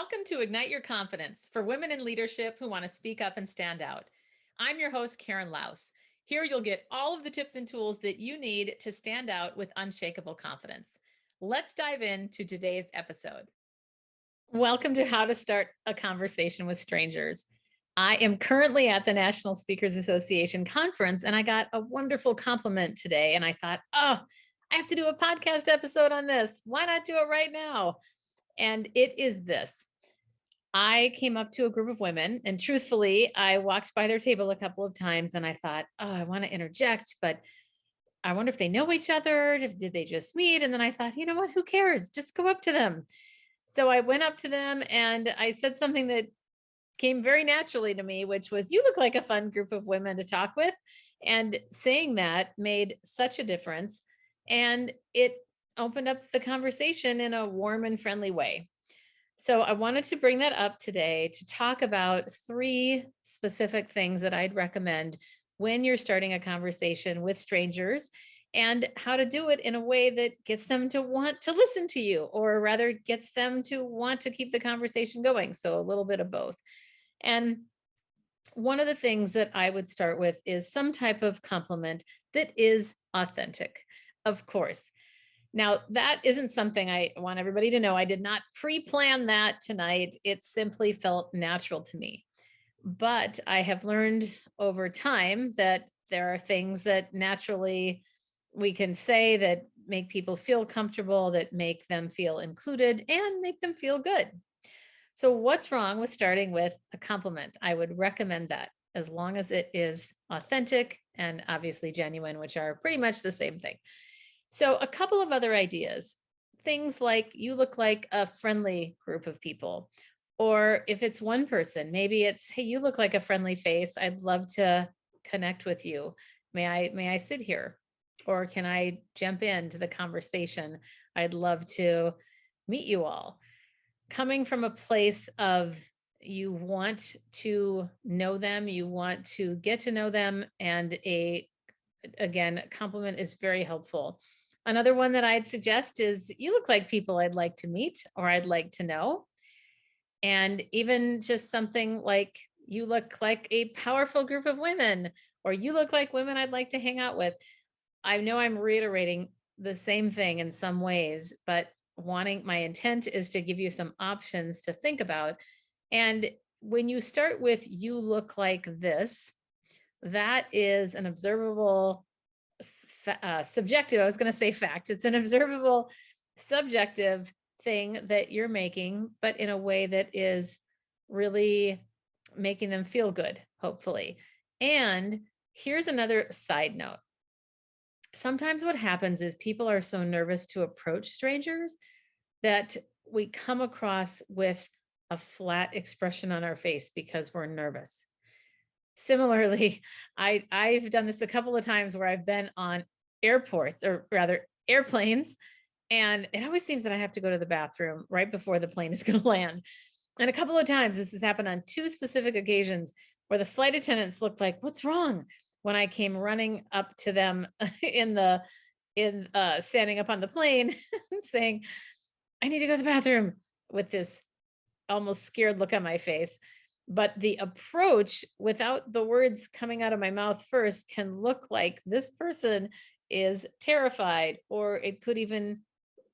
Welcome to Ignite Your Confidence for women in leadership who want to speak up and stand out. I'm your host, Karen Laus. Here you'll get all of the tips and tools that you need to stand out with unshakable confidence. Let's dive into today's episode. Welcome to How to Start a Conversation with Strangers. I am currently at the National Speakers Association conference, and I got a wonderful compliment today. And I thought, oh, I have to do a podcast episode on this. Why not do it right now? And it is this. I came up to a group of women, and truthfully, I walked by their table a couple of times and I thought, oh, I want to interject, but I wonder if they know each other. Did they just meet? And then I thought, you know what? Who cares? Just go up to them. So I went up to them and I said something that came very naturally to me, which was, you look like a fun group of women to talk with. And saying that made such a difference. And it opened up the conversation in a warm and friendly way. So I wanted to bring that up today to talk about three specific things that I'd recommend when you're starting a conversation with strangers and how to do it in a way that gets them to want to listen to you, or rather gets them to want to keep the conversation going. So a little bit of both. And one of the things that I would start with is some type of compliment that is authentic, of course. Now, that isn't something I want everybody to know. I did not pre-plan that tonight. It simply felt natural to me. But I have learned over time that there are things that naturally we can say that make people feel comfortable, that make them feel included, and make them feel good. So, what's wrong with starting with a compliment? I would recommend that as long as it is authentic and obviously genuine, which are pretty much the same thing. So, a couple of other ideas, things like you look like a friendly group of people. Or if it's one person, maybe it's, hey, you look like a friendly face. I'd love to connect with you. May I sit here? Or can I jump into the conversation? I'd love to meet you all. Coming from a place of you want to know them, you want to get to know them, and again, compliment is very helpful. Another one that I'd suggest is you look like people I'd like to meet or I'd like to know. And even just something like you look like a powerful group of women, or you look like women I'd like to hang out with. I know I'm reiterating the same thing in some ways, but my intent is to give you some options to think about. And when you start with you look like this, that is an observable subjective. I was going to say fact. It's an observable subjective thing that you're making, but in a way that is really making them feel good, hopefully. And here's another side note. Sometimes what happens is people are so nervous to approach strangers that we come across with a flat expression on our face because we're nervous. Similarly, I've done this a couple of times where I've been on airports, or rather airplanes, and it always seems that I have to go to the bathroom right before the plane is going to land. And a couple of times this has happened on two specific occasions where the flight attendants looked like, "What's wrong?" when I came running up to them in standing up on the plane and saying, "I need to go to the bathroom," with this almost scared look on my face. But the approach without the words coming out of my mouth first can look like this person is terrified, or it could even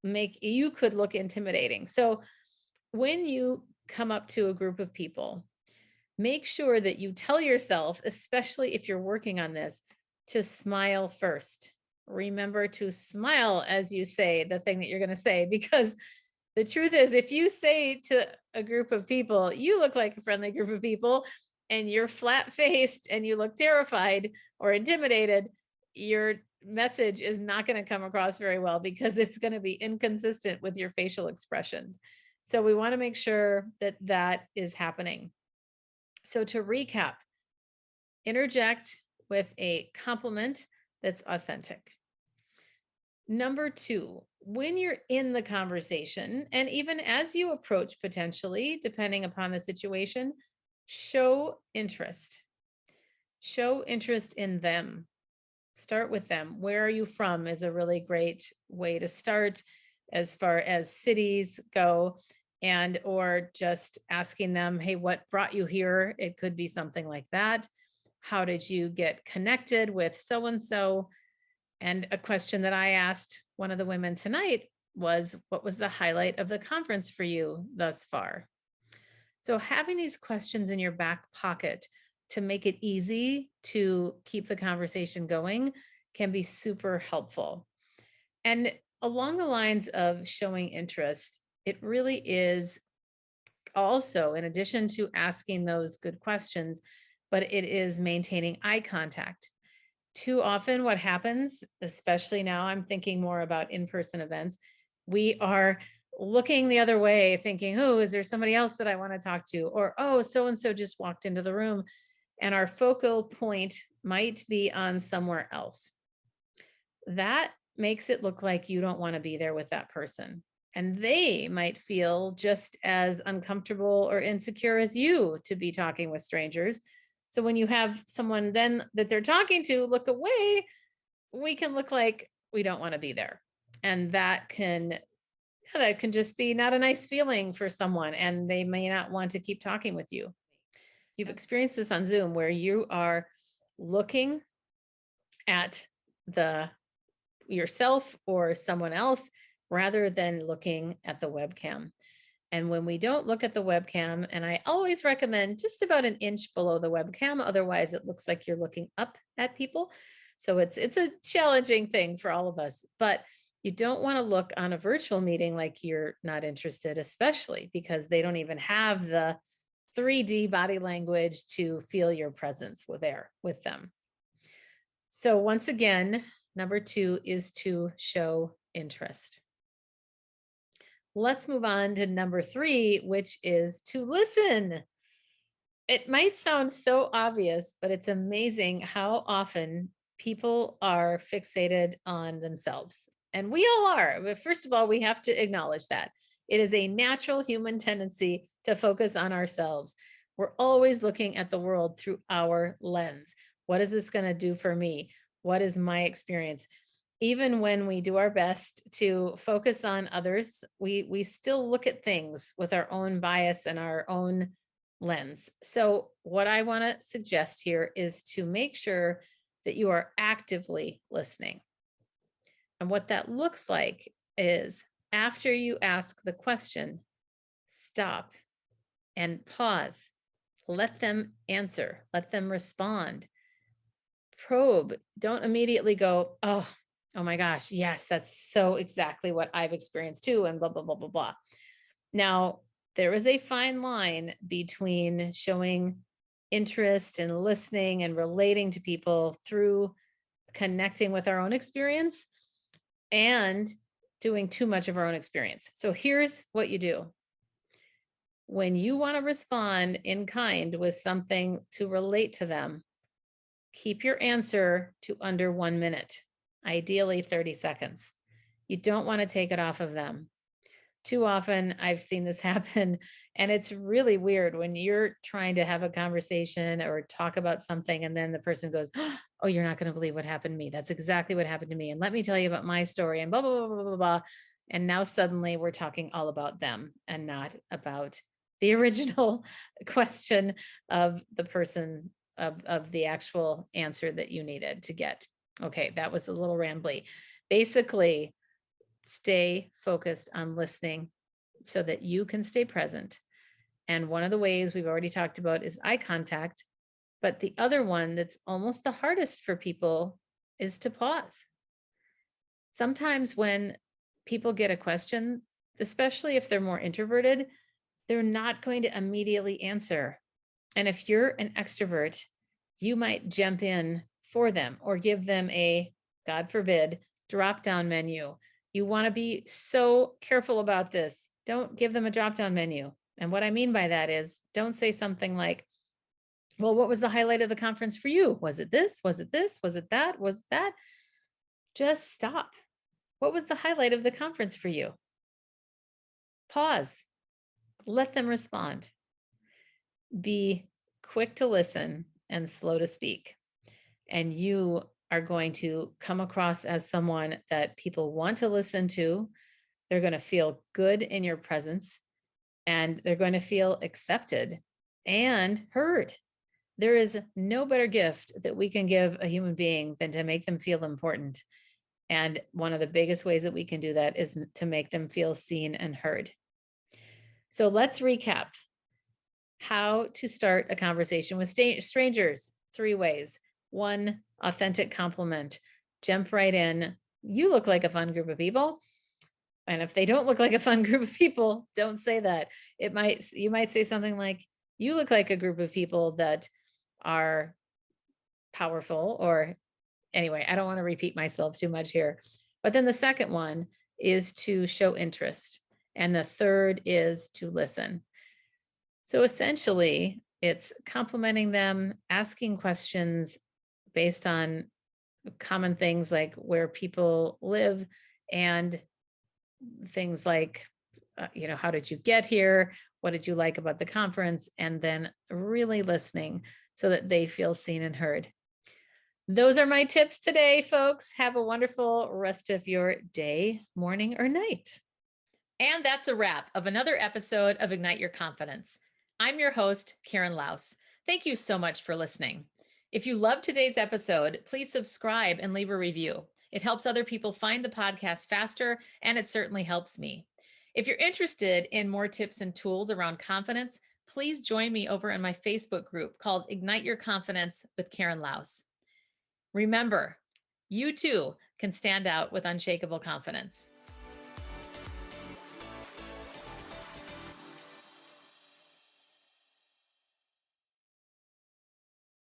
make you could look intimidating. So when you come up to a group of people, make sure that you tell yourself, especially if you're working on this, to smile first. Remember to smile as you say the thing that you're going to say, because the truth is, if you say to a group of people, you look like a friendly group of people, and you're flat faced and you look terrified or intimidated, your message is not going to come across very well because it's going to be inconsistent with your facial expressions. So we want to make sure that that is happening. So to recap, interject with a compliment that's authentic. Number two, when you're in the conversation, and even as you approach potentially, depending upon the situation, show interest. Show interest in them. Start with them. Where are you from is a really great way to start as far as cities go. and or just asking them, hey, what brought you here? It could be something like that. How did you get connected with so and so? And a question that I asked one of the women tonight was, what was the highlight of the conference for you thus far? So having these questions in your back pocket to make it easy to keep the conversation going can be super helpful. And along the lines of showing interest, it really is also, in addition to asking those good questions, but it is maintaining eye contact. Too often, what happens, especially now, I'm thinking more about in person events, we are looking the other way, thinking, oh, is there somebody else that I want to talk to? Or, oh, so and so just walked into the room. And our focal point might be on somewhere else. That makes it look like you don't want to be there with that person. And they might feel just as uncomfortable or insecure as you to be talking with strangers. So when you have someone then that they're talking to look away, we can look like we don't want to be there. And that can just be not a nice feeling for someone, and they may not want to keep talking with you. You've experienced this on Zoom where you are looking at the yourself or someone else rather than looking at the webcam. And when we don't look at the webcam, and I always recommend just about an inch below the webcam, otherwise it looks like you're looking up at people. So it's a challenging thing for all of us, but you don't want to look on a virtual meeting like you're not interested, especially because they don't even have the 3D body language to feel your presence with them. So once again, number 2 is to show interest. Let's move on to number 3, which is to listen. It might sound so obvious, but it's amazing how often people are fixated on themselves. And we all are. But first of all, we have to acknowledge that. It is a natural human tendency to focus on ourselves. We're always looking at the world through our lens. What is this going to do for me? What is my experience? Even when we do our best to focus on others, we still look at things with our own bias and our own lens. So what I want to suggest here is to make sure that you are actively listening. And what that looks like is after you ask the question, stop and pause. Let them answer, let them respond. Probe. Don't immediately go, oh my gosh, yes, that's so exactly what I've experienced too, and blah, blah, blah, blah, blah. Now, there is a fine line between showing interest and listening and relating to people through connecting with our own experience and doing too much of our own experience. So here's what you do. When you want to respond in kind with something to relate to them, keep your answer to under 1 minute, ideally 30 seconds. You don't want to take it off of them. Too often I've seen this happen, and it's really weird when you're trying to have a conversation or talk about something and then the person goes, oh, you're not going to believe what happened to me. That's exactly what happened to me. And let me tell you about my story and blah, blah, blah, blah, blah, blah. And now suddenly we're talking all about them and not about the original question of the person of the actual answer that you needed to get. Okay, that was a little rambly. Basically, stay focused on listening so that you can stay present. And one of the ways we've already talked about is eye contact. But the other one that's almost the hardest for people is to pause. Sometimes when people get a question, especially if they're more introverted, they're not going to immediately answer. And if you're an extrovert, you might jump in for them or give them a, God forbid, drop down menu. You want to be so careful about this. Don't give them a drop down menu. And what I mean by that is don't say something like, well, what was the highlight of the conference for you? Was it this? Was it this? Was it that? Was it that? Just stop. What was the highlight of the conference for you? Pause. Let them respond. Be quick to listen and slow to speak. And you are going to come across as someone that people want to listen to. They're going to feel good in your presence. and they're going to feel accepted and heard. There is no better gift that we can give a human being than to make them feel important. And one of the biggest ways that we can do that is to make them feel seen and heard. So let's recap how to start a conversation with strangers. 3 ways. 1, authentic compliment. Jump right in. You look like a fun group of people. And if they don't look like a fun group of people, don't say that. You might say something like, you look like a group of people that are powerful, or anyway, I don't want to repeat myself too much here. But then the second one is to show interest. And the third is to listen. So essentially, it's complimenting them, asking questions based on common things like where people live, and things like, how did you get here? What did you like about the conference? And then really listening so that they feel seen and heard. Those are my tips today, folks. Have a wonderful rest of your day, morning, or night. And that's a wrap of another episode of Ignite Your Confidence. I'm your host, Karen Laus. Thank you so much for listening. If you loved today's episode, please subscribe and leave a review. It helps other people find the podcast faster, and it certainly helps me. If you're interested in more tips and tools around confidence, please join me over in my Facebook group called Ignite Your Confidence with Karen Laus. Remember, you too can stand out with unshakable confidence.